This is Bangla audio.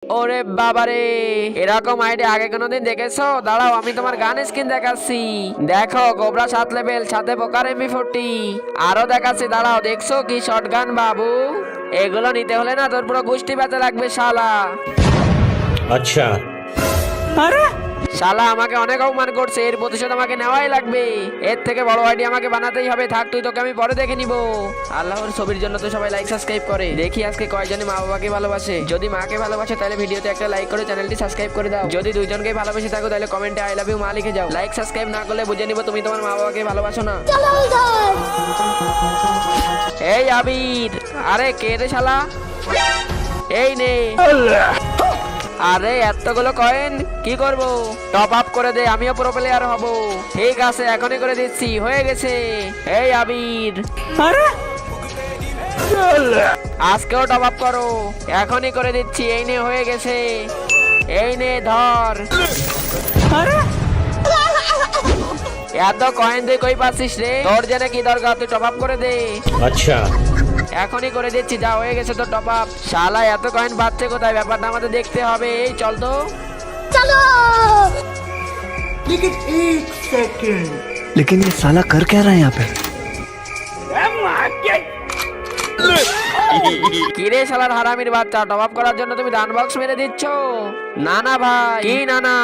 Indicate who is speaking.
Speaker 1: ওরে বাবারে, এরকম আইডি আগে কোনোদিন দেখেছো? দাঁড়াও আমি তোমার গান স্কিন দেখাচ্ছি। দেখো কোবরা 7 লেভেল, সাথে পোকার এমবি40। আরো দেখাচ্ছি, দাঁড়াও। দেখছো কি শটগান বাবু? এগুলো নিতে হলে না তোর পুরো গোষ্ঠী পেতে লাগবে শালা।
Speaker 2: अच्छा।
Speaker 1: আরে শালা আমাকে অনেক অপমান করছে, এর প্রতিশোধ আমাকে নেওয়াই লাগবে। এর থেকে বড় আইডি আমাকে বানাতেই হবে। থাক তুই, তোকে আমি পরে দেখে নিব। আল্লাহর ছবির জন্য তো সবাই লাইক সাবস্ক্রাইব করে। দেখি আজকে কয়জনে মা বাবাকে ভালোবাসে। যদি মাকে ভালোবাসে তাহলে ভিডিওতে একটা লাইক করে চ্যানেলটি সাবস্ক্রাইব করে দাও। যদি দুইজনকেই ভালোবেসে থাকো তাহলে কমেন্টে আই লাভ ইউ মা লিখে যাও। লাইক সাবস্ক্রাইব না করলে বুঝে নিব তুমি তোমার মা বাবাকে ভালোবাসো না। এই আবির, আরে কে রে শালা? এই নে। আরে এতগুলো কয়েন কি করব? টপ আপ করে দে, আমিও প্রো প্লেয়ার হব। ঠিক আছে, এখনই করে দিচ্ছি। হয়ে গেছে। এই আবির, আরে আজকেও টপ আপ করো। এখনই করে দিচ্ছি। এই নে, হয়ে গেছে। এই নে ধর। আরে এত কয়েন দিয়ে কই পাচ্ছিস রে? তোর জেনে কি দরকার, তুই টপ আপ করে দে।
Speaker 2: अच्छा।
Speaker 1: এখনই করে দিচ্ছি, যা হয়ে গেছে তো টপ আপ। শালা এত কয়েন পাচ্ছে কোথায়? ব্যাপারটা আমাদের দেখতে হবে। এই চল তো।
Speaker 3: लेकिन एक सेकंड।
Speaker 4: लेकिन ये साला कर क्या रहा है यहाँ पे?
Speaker 1: কিরে শালার হারামির বাচ্চা, টপ আপ করার জন্য তুমি দান বক্স মেরে দিচ্ছ? না না ভাই, কি না না।